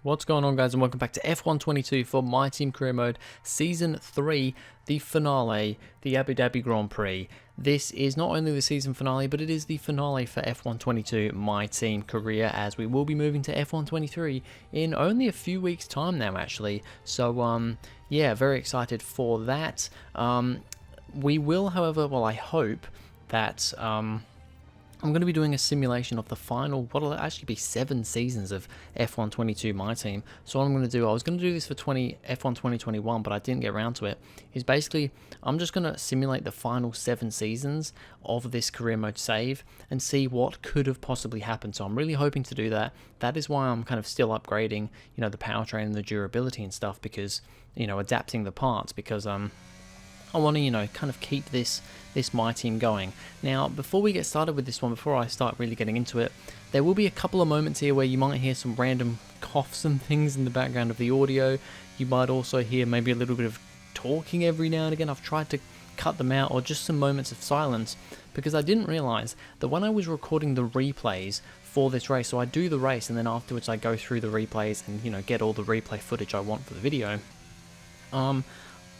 What's going on, guys, and welcome back to F122 for My Team Career Mode Season 3, the finale, the Abu Dhabi Grand Prix. This is not only the season finale, but it is the finale for F122 My Team Career, as we will be moving to F123 in only a few weeks' time now, actually. So, yeah, very excited for that. We will, however, well, I hope that I'm going to be doing a simulation of the final, what will actually be 7 seasons of F122 My Team. So what I'm going to do, I was going to do this for F1 2021, but I didn't get around to it, is basically, I'm just going to simulate the final 7 seasons of this career mode save and see what could have possibly happened. So I'm really hoping to do that. That is why I'm kind of still upgrading, the powertrain and the durability and stuff, because, adapting the parts, because, I want to, kind of keep this My Team going. Now, before we get started with this one, before I start really getting into it, there will be a couple of moments here where you might hear some random coughs and things in the background of the audio. You might also hear maybe a little bit of talking every now and again. I've tried to cut them out, or just some moments of silence, because I didn't realize that when I was recording the replays for this race, so I do the race and then afterwards I go through the replays and, get all the replay footage I want for the video.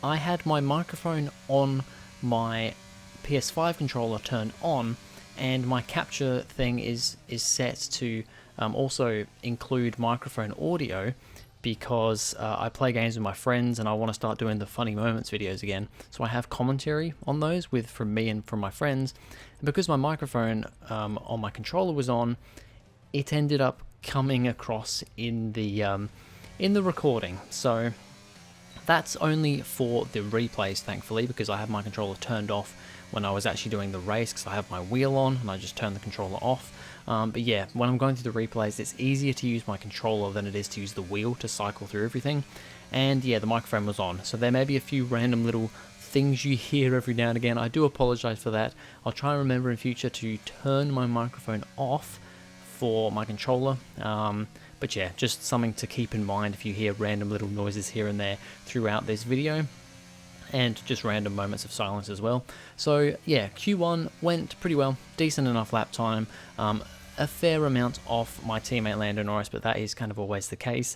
I had my microphone on my PS5 controller turned on, and my capture thing is set to also include microphone audio, because I play games with my friends and I want to start doing the funny moments videos again. So I have commentary on those from me and from my friends. And because my microphone on my controller was on, it ended up coming across in the recording. So that's only for the replays, thankfully, because I have my controller turned off when I was actually doing the race, because I have my wheel on and I just turn the controller off. But yeah, when I'm going through the replays, it's easier to use my controller than it is to use the wheel to cycle through everything. And yeah, the microphone was on, so there may be a few random little things you hear every now and again. I do apologize for that. I'll try and remember in future to turn my microphone off for my controller. But yeah, just something to keep in mind if you hear random little noises here and there throughout this video, and just random moments of silence as well. So yeah, Q1 went pretty well, decent enough lap time, a fair amount off my teammate Lando Norris, but that is kind of always the case.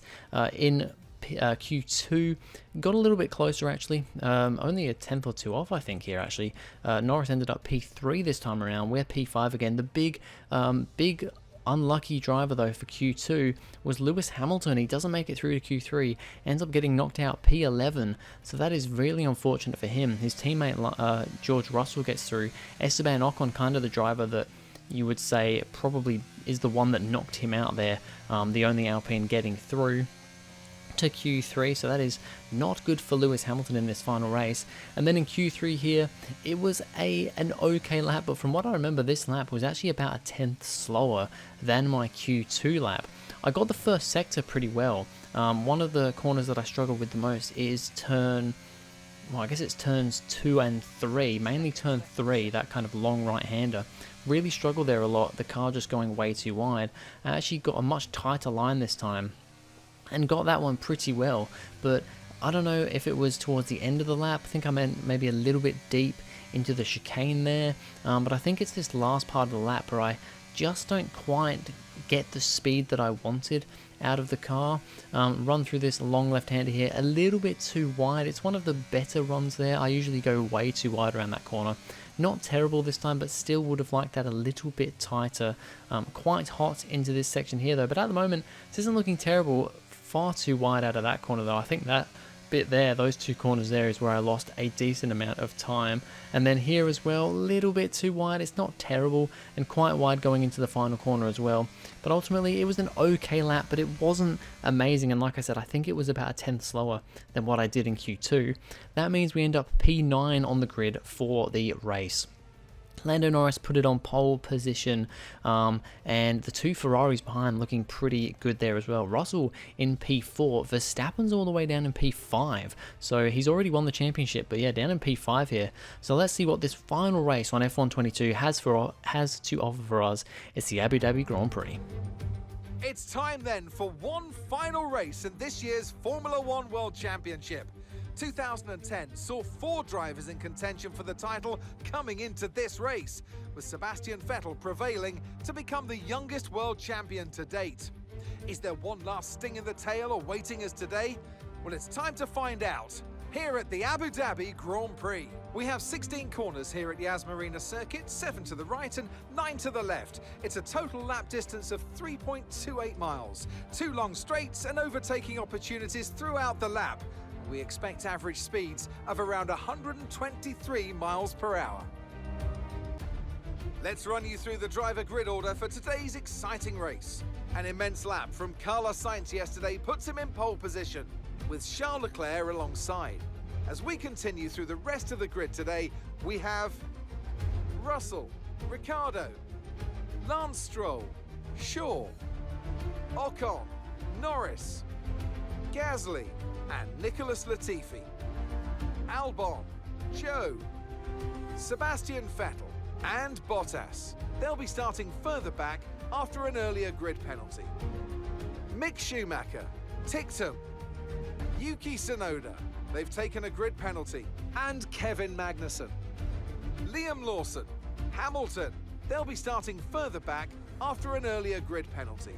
In Q2, got a little bit closer actually, only a tenth or two off I think here actually. Norris ended up P3 this time around, we're P5 again. The big unlucky driver though for Q2 was Lewis Hamilton. He doesn't make it through to Q3, ends up getting knocked out P11, so that is really unfortunate for him. His teammate George Russell gets through. Esteban Ocon, kind of the driver that you would say probably is the one that knocked him out there, the only Alpine getting through to Q3, so that is not good for Lewis Hamilton in this final race. And then in Q3 here, it was an okay lap, but from what I remember, this lap was actually about a tenth slower than my Q2 lap. I got the first sector pretty well. One of the corners that I struggled with the most is turns 2 and 3, mainly turn 3, that kind of long right-hander. Really struggled there a lot, the car just going way too wide. I actually got a much tighter line this time and got that one pretty well, but I don't know if it was towards the end of the lap. I think I meant maybe a little bit deep into the chicane there, but I think it's this last part of the lap where I just don't quite get the speed that I wanted out of the car. Run through this long left-hander here, a little bit too wide. It's one of the better runs there. I usually go way too wide around that corner. Not terrible this time, but still would have liked that a little bit tighter. Quite hot into this section here though, but at the moment this isn't looking terrible. Far too wide out of that corner though. I think that bit there, those two corners there, is where I lost a decent amount of time. And then here as well, a little bit too wide. It's not terrible, and quite wide going into the final corner as well. But ultimately it was an okay lap, but it wasn't amazing. And like I said, I think it was about a tenth slower than what I did in Q2. That means we end up P9 on the grid for the race. Lando Norris put it on pole position, and the two Ferraris behind looking pretty good there as well. Russell in P4, Verstappen's all the way down in P5, so he's already won the championship, but yeah, down in P5 here. So let's see what this final race on F122 has to offer for us. It's the Abu Dhabi Grand Prix. It's time then for one final race in this year's Formula One World Championship. 2010 saw 4 drivers in contention for the title coming into this race, with Sebastian Vettel prevailing to become the youngest world champion to date. Is there one last sting in the tail awaiting us today? Well, it's time to find out. Here at the Abu Dhabi Grand Prix. We have 16 corners here at Yas Marina circuit, 7 to the right and 9 to the left. It's a total lap distance of 3.28 miles. 2 long straights and overtaking opportunities throughout the lap. We expect average speeds of around 123 miles per hour. Let's run you through the driver grid order for today's exciting race. An immense lap from Carlos Sainz yesterday puts him in pole position, with Charles Leclerc alongside. As we continue through the rest of the grid today, we have Russell, Ricciardo, Lance Stroll, Shaw, Ocon, Norris, Gasly and Nicholas Latifi, Albon, Joe, Sebastian Vettel and Bottas. They'll be starting further back after an earlier grid penalty. Mick Schumacher, Tictum, Yuki Tsunoda, they've taken a grid penalty, and Kevin Magnussen. Liam Lawson, Hamilton, they'll be starting further back after an earlier grid penalty.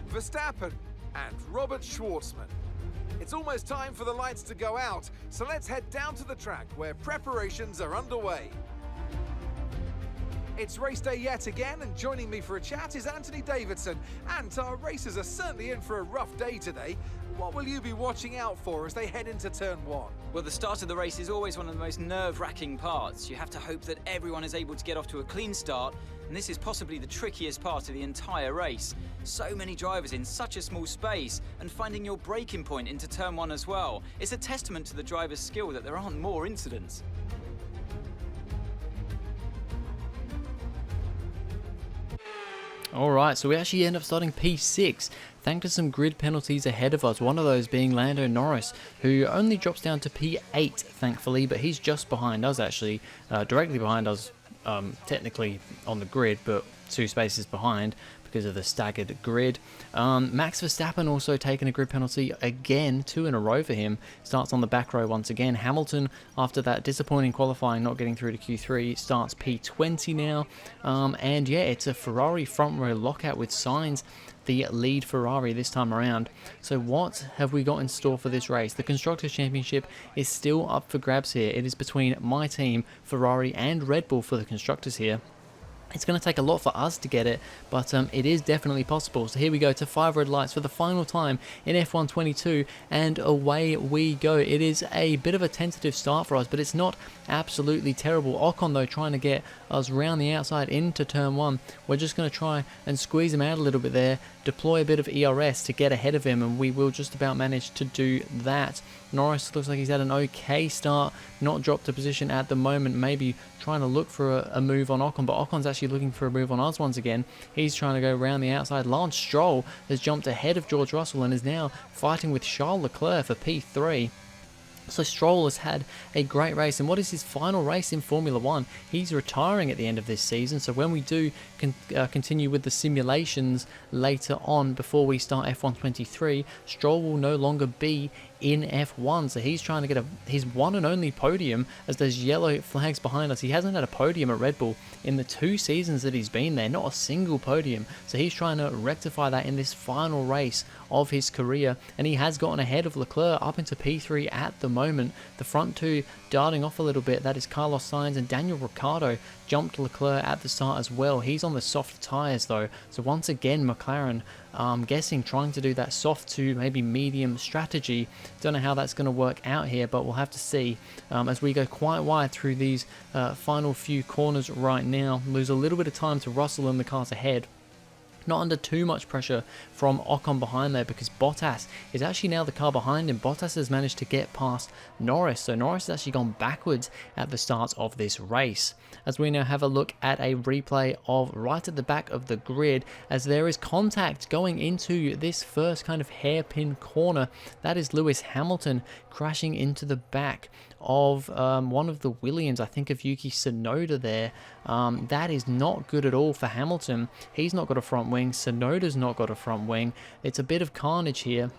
Verstappen and Robert Schwartzman. It's almost time for the lights to go out, so let's head down to the track where preparations are underway. It's race day yet again, and joining me for a chat is Anthony Davidson. And our racers are certainly in for a rough day today. What will you be watching out for as they head into turn 1? Well, the start of the race is always one of the most nerve-wracking parts. You have to hope that everyone is able to get off to a clean start, and this is possibly the trickiest part of the entire race. So many drivers in such a small space, and finding your braking point into turn 1 as well. It's a testament to the driver's skill that there aren't more incidents. Alright, so we actually end up starting P6, thanks to some grid penalties ahead of us, one of those being Lando Norris, who only drops down to P8, thankfully, but he's just behind us actually, directly behind us, technically on the grid, but 2 spaces behind because of the staggered grid. Max Verstappen also taking a grid penalty again, 2 in a row for him, starts on the back row once again. Hamilton, after that disappointing qualifying, not getting through to Q3, starts P20 now, and yeah, it's a Ferrari front row lockout with Sainz, the lead Ferrari this time around. So what have we got in store for this race? The Constructors' Championship is still up for grabs here. It is between my team, Ferrari and Red Bull for the Constructors here. It's going to take a lot for us to get it, but it is definitely possible. So here we go to 5 red lights for the final time in F1 22, and away we go. It is a bit of a tentative start for us, but it's not absolutely terrible. Ocon, though, trying to get us round the outside into turn 1. We're just going to try and squeeze him out a little bit there, deploy a bit of ERS to get ahead of him, and we will just about manage to do that. Norris looks like he's had an okay start, not dropped a position at the moment, maybe trying to look for a move on Ocon, but Ocon's actually looking for a move on us once again. He's trying to go around the outside. Lance Stroll has jumped ahead of George Russell and is now fighting with Charles Leclerc for P3. So Stroll has had a great race, and what is his final race in Formula 1? He's retiring at the end of this season, so when we do continue with the simulations later on before we start F1 23, Stroll will no longer be in F1, so he's trying to get his one and only podium as there's yellow flags behind us. He hasn't had a podium at Red Bull in the 2 seasons that he's been there, not a single podium, so he's trying to rectify that in this final race of his career, and he has gotten ahead of Leclerc up into P3 at the moment. The front 2 darting off a little bit, that is Carlos Sainz, and Daniel Ricciardo jumped Leclerc at the start as well. He's on the soft tyres though, so once again McLaren, I'm guessing, trying to do that soft to maybe medium strategy. Don't know how that's going to work out here, but we'll have to see as we go quite wide through these final few corners right now. Lose a little bit of time to Russell and the cars ahead. Not under too much pressure from Ocon behind there, because Bottas is actually now the car behind him. Bottas has managed to get past Norris, so Norris has actually gone backwards at the start of this race. As we now have a look at a replay of right at the back of the grid, as there is contact going into this first kind of hairpin corner. That is Lewis Hamilton crashing into the back of one of the Williams, I think of Yuki Tsunoda there. That is not good at all for Hamilton. He's not got a front wing. Tsunoda's not got a front wing. It's a bit of carnage here,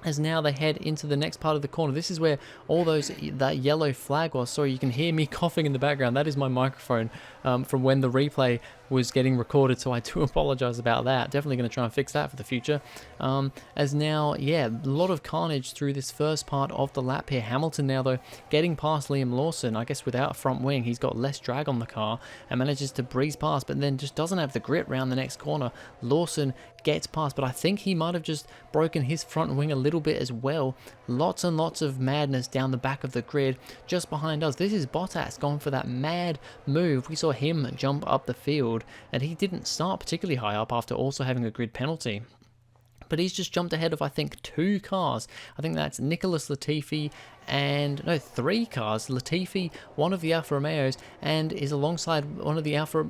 as now they head into the next part of the corner. This is where all that yellow flag was. Sorry, you can hear me coughing in the background. That is my microphone from when the replay was getting recorded, so I do apologize about that. Definitely going to try and fix that for the future. As now, yeah, a lot of carnage through this first part of the lap here. Hamilton now, though, getting past Liam Lawson. I guess without a front wing, he's got less drag on the car and manages to breeze past, but then just doesn't have the grip round the next corner. Lawson gets past, but I think he might have just broken his front wing a little bit as well. Lots and lots of madness down the back of the grid just behind us. This is Bottas going for that mad move. We saw him jump up the field, and he didn't start particularly high up after also having a grid penalty. But he's just jumped ahead of, I think, 2 cars. I think that's Nicholas Latifi and, no, 3 cars. Latifi, one of the Alfa Romeos, and is alongside one of the Alfa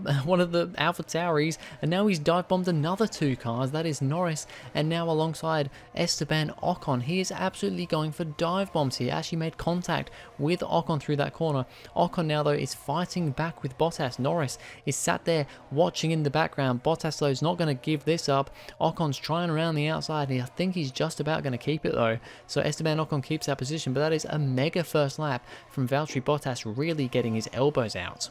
Tauris, and now he's dive bombed another 2 cars. That is Norris, and now alongside Esteban Ocon. He is absolutely going for dive bombs here. Actually made contact with Ocon through that corner. Ocon now, though, is fighting back with Bottas. Norris is sat there watching in the background. Bottas, though, is not going to give this up. Ocon's trying around the outside, and I think he's just about going to keep it, though. So Esteban Ocon keeps that position, but that is a mega first lap from Valtteri Bottas, really getting his elbows out.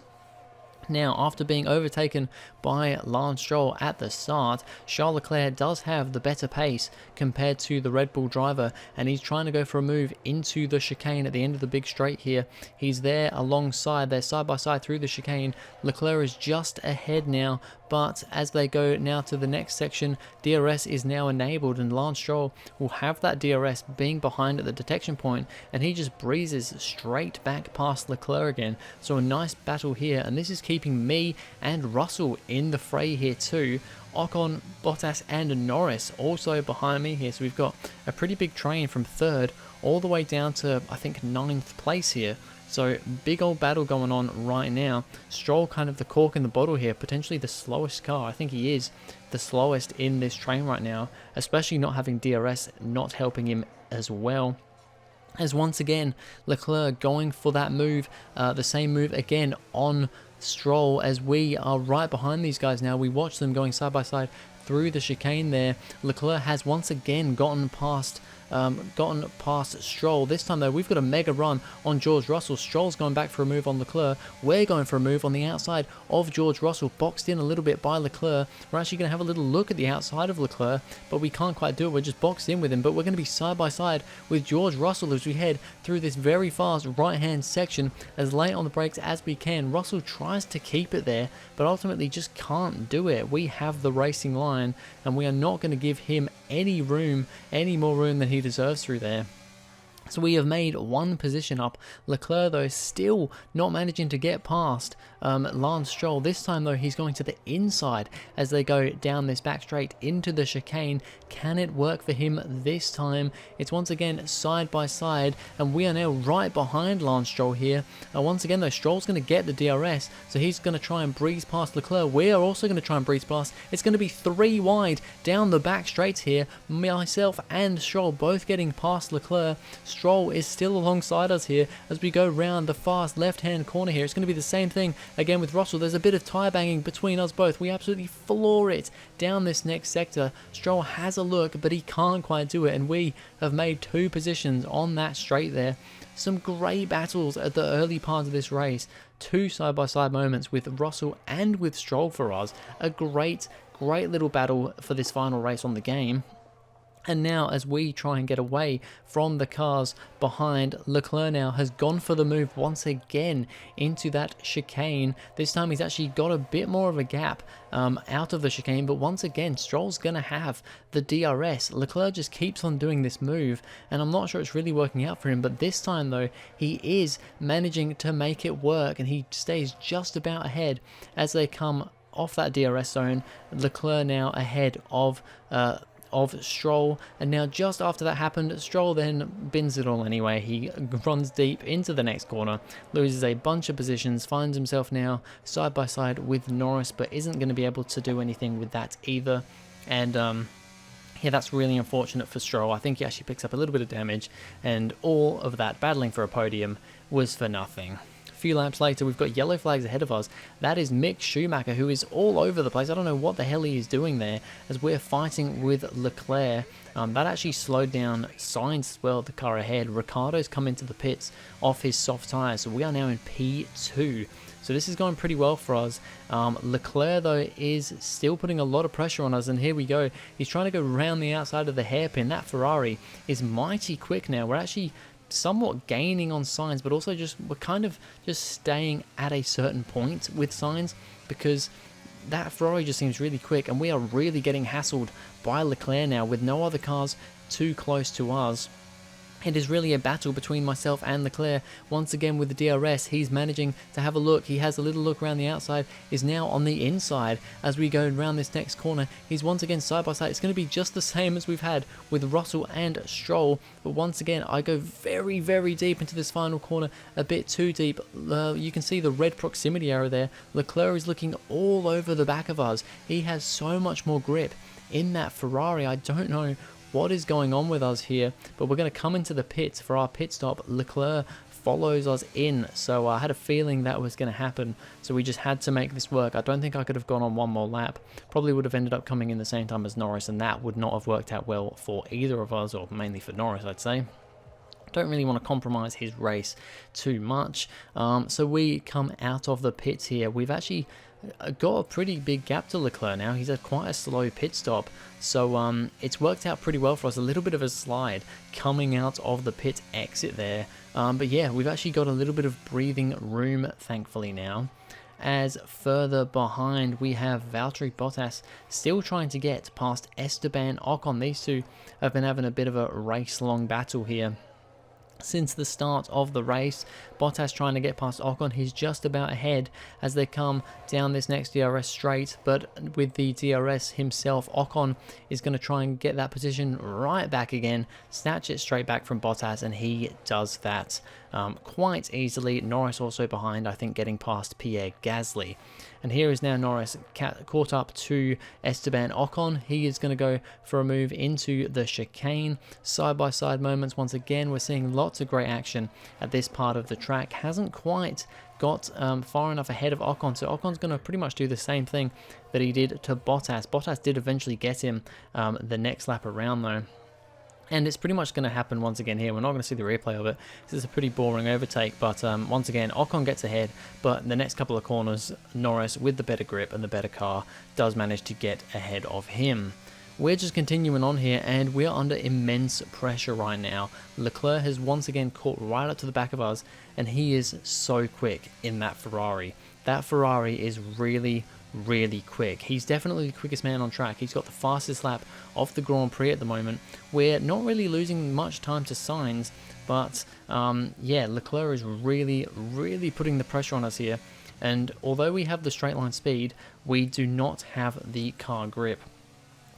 Now, after being overtaken by Lance Stroll at the start, Charles Leclerc does have the better pace compared to the Red Bull driver, and he's trying to go for a move into the chicane at the end of the big straight here. He's there alongside, they're side by side through the chicane. Leclerc is just ahead now, but as they go now to the next section, DRS is now enabled, and Lance Stroll will have that DRS being behind at the detection point, and he just breezes straight back past Leclerc again. So a nice battle here, and this is keeping me and Russell in the fray here too. Ocon, Bottas and Norris also behind me here, so we've got a pretty big train from 3rd all the way down to, I think, 9th place here. So big old battle going on right now. Stroll kind of the cork in the bottle here, potentially the slowest car. I think he is the slowest in this train right now, especially not having DRS not helping him as well. As once again, Leclerc going for that move, the same move again on Stroll, as we are right behind these guys now. We watch them going side by side through the chicane there. Leclerc has once again gotten past Stroll. This time though, we've got a mega run on George Russell. Stroll's going back for a move on Leclerc. We're going for a move on the outside of George Russell, boxed in a little bit by Leclerc. We're actually going to have a little look at the outside of Leclerc, but we can't quite do it. We're just boxed in with him, but we're going to be side by side with George Russell as we head through this very fast right-hand section, as late on the brakes as we can. Russell tries to keep it there, but ultimately just can't do it. We have the racing line, and we are not going to give him any more room than he deserves through there. So we have made 1 position up. Leclerc, though, still not managing to get past Lance Stroll. This time, though, he's going to the inside as they go down this back straight into the chicane. Can it work for him this time? It's once again side by side, and we are now right behind Lance Stroll here. Once again, though, Stroll's going to get the DRS, so he's going to try and breeze past Leclerc. We are also going to try and breeze past. It's going to be 3 wide down the back straights here. Myself and Stroll both getting past Leclerc. Stroll is still alongside us here as we go round the fast left-hand corner here. It's going to be the same thing again with Russell. There's a bit of tyre banging between us both. We absolutely floor it down this next sector. Stroll has a look, but he can't quite do it, and we have made 2 positions on that straight there. Some great battles at the early part of this race. 2 side-by-side moments with Russell and with Stroll for us. A great little battle for this final race on the game. And now, as we try and get away from the cars behind, Leclerc now has gone for the move once again into that chicane. This time he's actually got a bit more of a gap out of the chicane, but once again, Stroll's going to have the DRS. Leclerc just keeps on doing this move, and I'm not sure it's really working out for him, but this time, though, he is managing to make it work, and he stays just about ahead as they come off that DRS zone. Leclerc now ahead of Stroll, and now just after that happened, Stroll then bins it all anyway. He runs deep into the next corner, loses a bunch of positions, finds himself now side by side with Norris, but isn't going to be able to do anything with that either. And yeah, that's really unfortunate for Stroll. I think he actually picks up a little bit of damage, and all of that battling for a podium was for nothing. few laps later, we've got yellow flags ahead of us. That is Mick Schumacher, who is all over the place. I don't know what the hell he is doing there, as we're fighting with Leclerc. That actually slowed down Sainz as well, the car ahead. Ricciardo's come into the pits off his soft tyres, so we are now in P2. So this is going pretty well for us. Leclerc, though, is still putting a lot of pressure on us, and here we go. He's trying to go around the outside of the hairpin. That Ferrari is mighty quick now. We're actually somewhat gaining on Sainz, but also we're kind of just staying at a certain point with Sainz, because that Ferrari just seems really quick, and we are really getting hassled by Leclerc now with no other cars too close to us. It is really a battle between myself and Leclerc. Once again with the DRS, he's managing to have a look. He has a little look around the outside, is now on the inside. As we go around this next corner, he's once again side by side. It's going to be just the same as we've had with Russell and Stroll. But once again, I go very, very deep into this final corner, a bit too deep. You can see the red proximity arrow there. Leclerc is looking all over the back of us. He has so much more grip in that Ferrari. I don't know what is going on with us here, but we're going to come into the pits for our pit stop. Leclerc follows us in, so I had a feeling that was going to happen, so we just had to make this work. I don't think I could have gone on one more lap. Probably would have ended up coming in the same time as Norris, and that would not have worked out well for either of us, or mainly for Norris, I'd say. Don't really want to compromise his race too much. So we come out of the pits here. We've actually got a pretty big gap to Leclerc now. He's had quite a slow pit stop, so it's worked out pretty well for us. A little bit of a slide coming out of the pit exit there, but yeah, we've actually got a little bit of breathing room thankfully now. As further behind, we have Valtteri Bottas still trying to get past Esteban Ocon. These two have been having a bit of a race-long battle here since the start of the race. Bottas trying to get past Ocon. He's just about ahead as they come down this next DRS straight, but with the DRS himself, Ocon is going to try and get that position right back again, snatch it straight back from Bottas, and he does that quite easily. Norris also behind, I think, getting past Pierre Gasly. And here is now Norris caught up to Esteban Ocon. He is going to go for a move into the chicane. Side-by-side moments once again. We're seeing lots of great action at this part of the track. Hasn't quite got far enough ahead of Ocon, so Ocon's going to pretty much do the same thing that he did to Bottas. Bottas did eventually get him the next lap around though. And it's pretty much going to happen once again here. We're not going to see the replay of it. This is a pretty boring overtake, but once again, Ocon gets ahead, but the next couple of corners, Norris, with the better grip and the better car, does manage to get ahead of him. We're just continuing on here, and we're under immense pressure right now. Leclerc has once again caught right up to the back of us, and he is so quick in that Ferrari. That Ferrari is really quick. He's definitely the quickest man on track. He's got the fastest lap of the Grand Prix at the moment. We're not really losing much time to Sainz, but yeah, Leclerc is really putting the pressure on us here. And although we have the straight line speed, we do not have the car grip.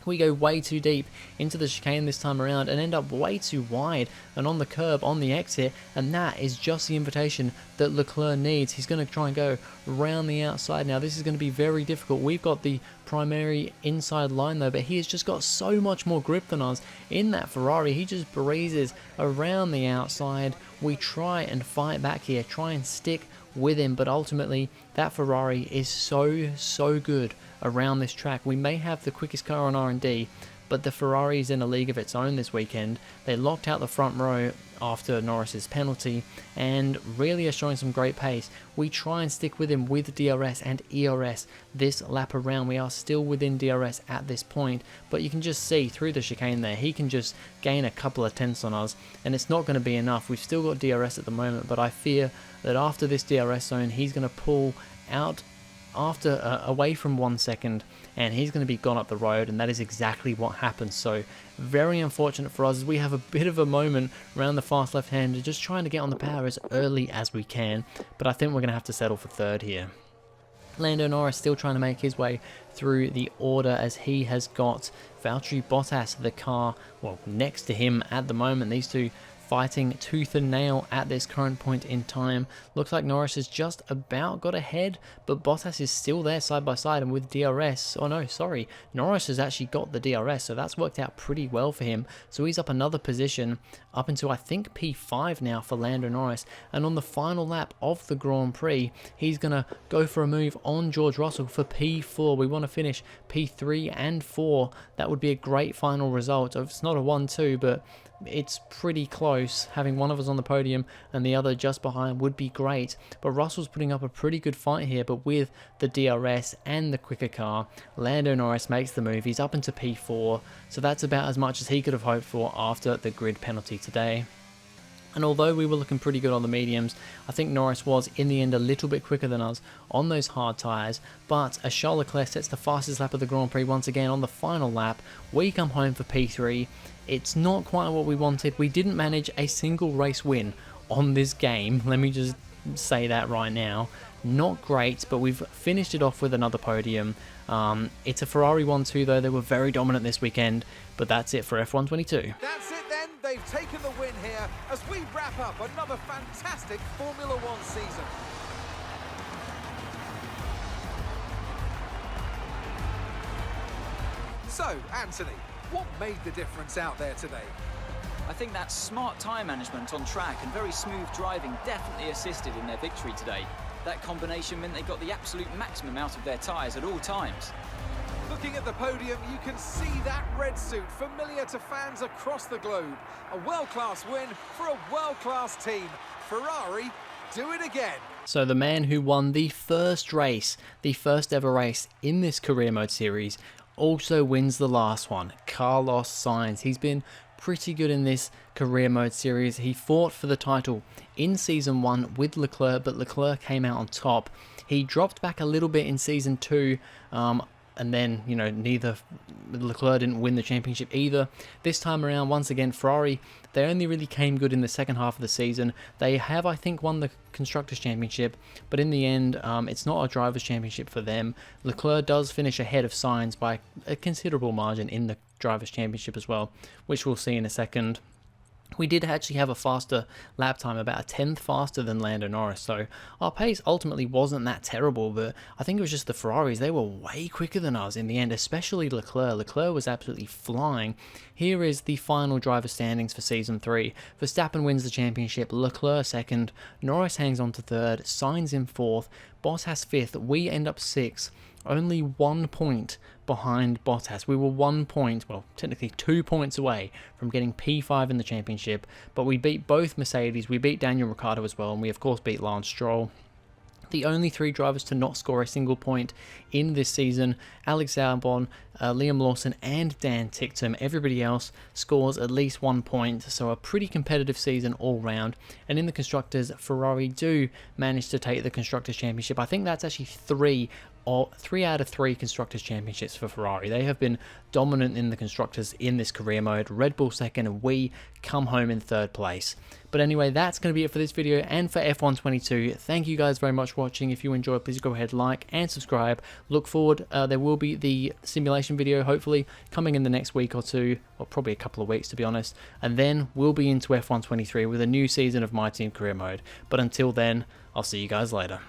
We go way too deep into the chicane this time around and end up way too wide and on the curb on the exit, and that is just the invitation that Leclerc needs. He's going to try and go around the outside now. This is going to be very difficult. We've got the primary inside line though, but he has just got so much more grip than us in that Ferrari. He just breezes around the outside. We try and fight back here, try and stick with him, but ultimately that Ferrari is so good around this track. We may have the quickest car on R&D, but the Ferrari is in a league of its own this weekend. They locked out the front row after Norris's penalty and really are showing some great pace. We try and stick with him with DRS and ERS this lap around. We are still within DRS at this point, but you can just see through the chicane there, he can just gain a couple of tenths on us, and it's not going to be enough. We've still got DRS at the moment, but I fear that after this DRS zone, he's going to pull out after away from 1 second, and he's going to be gone up the road, and that is exactly what happened. So very unfortunate for us as we have a bit of a moment around the fast left hand, just trying to get on the power as early as we can, but I think we're going to have to settle for third here. Lando Norris still trying to make his way through the order as he has got Valtteri Bottas, the car, well, next to him at the moment. These two fighting tooth and nail at this current point in time. Looks like Norris has just about got ahead, but Bottas is still there side by side, and with DRS, oh no, sorry, Norris has actually got the DRS, so that's worked out pretty well for him. So he's up another position, up into I think P5 now for Lando Norris, and on the final lap of the Grand Prix, he's going to go for a move on George Russell for P4. We want to finish P3 and 4. That would be a great final result. It's not a 1-2, but it's pretty close. Having one of us on the podium and the other just behind would be great, but Russell's putting up a pretty good fight here. But with the DRS and the quicker car, Lando Norris makes the move. He's up into P4, so that's about as much as he could have hoped for after the grid penalty today. And although we were looking pretty good on the mediums, I think Norris was in the end a little bit quicker than us on those hard tyres. But as Charles Leclerc sets the fastest lap of the Grand Prix once again on the final lap, we come home for P3. It's not quite what we wanted. We didn't manage a single race win on this game. Let me just say that right now. Not great, but we've finished it off with another podium. It's a Ferrari 1-2 though. They were very dominant this weekend, but that's it for F1 22. That's it then. They've taken the win here as we wrap up another fantastic Formula One season. So, Anthony, what made the difference out there today? I think that smart tyre management on track and very smooth driving definitely assisted in their victory today. That combination meant they got the absolute maximum out of their tyres at all times. Looking at the podium, you can see that red suit familiar to fans across the globe. A world-class win for a world-class team. Ferrari, do it again. So the man who won the first race, the first ever race in this career mode series, also wins the last one. Carlos Sainz. He's been pretty good in this career mode series. He fought for the title in season 1 with Leclerc, but Leclerc came out on top. He dropped back a little bit in season 2, and then, you know, Leclerc didn't win the championship either. This time around, once again, Ferrari, they only really came good in the second half of the season. They have, I think, won the Constructors' Championship, but in the end, it's not a Drivers' Championship for them. Leclerc does finish ahead of Sainz by a considerable margin in the Drivers' Championship as well, which we'll see in a second. We did actually have a faster lap time, about a 10th faster than Lando Norris, so our pace ultimately wasn't that terrible, but I think it was just the Ferraris. They were way quicker than us in the end, especially Leclerc. Leclerc was absolutely flying. Here is the final driver standings for Season 3. Verstappen wins the championship, Leclerc 2nd, Norris hangs on to 3rd, Sainz in 4th, Bottas 5th, we end up 6th. Only 1 point behind Bottas. We were 1 point, well, technically 2 points away from getting P5 in the championship, but we beat both Mercedes, we beat Daniel Ricciardo as well, and we of course beat Lance Stroll. The only 3 drivers to not score a single point in this season, Alex Albon, Liam Lawson and Dan Ticktum. Everybody else scores at least 1 point, so a pretty competitive season all round. And in the Constructors, Ferrari do manage to take the Constructors' Championship. I think that's actually 3 out of 3 Constructors' Championships for Ferrari. They have been dominant in the Constructors in this career mode. Red Bull 2nd and we come home in 3rd place. But anyway, that's going to be it for this video and for F1 22. Thank you guys very much for watching. If you enjoyed, please go ahead, like and subscribe. Look forward, there will be the simulation video hopefully coming in the next week or 2, or probably a couple of weeks to be honest. And then we'll be into F1 23 with a new season of My Team Career Mode. But until then, I'll see you guys later.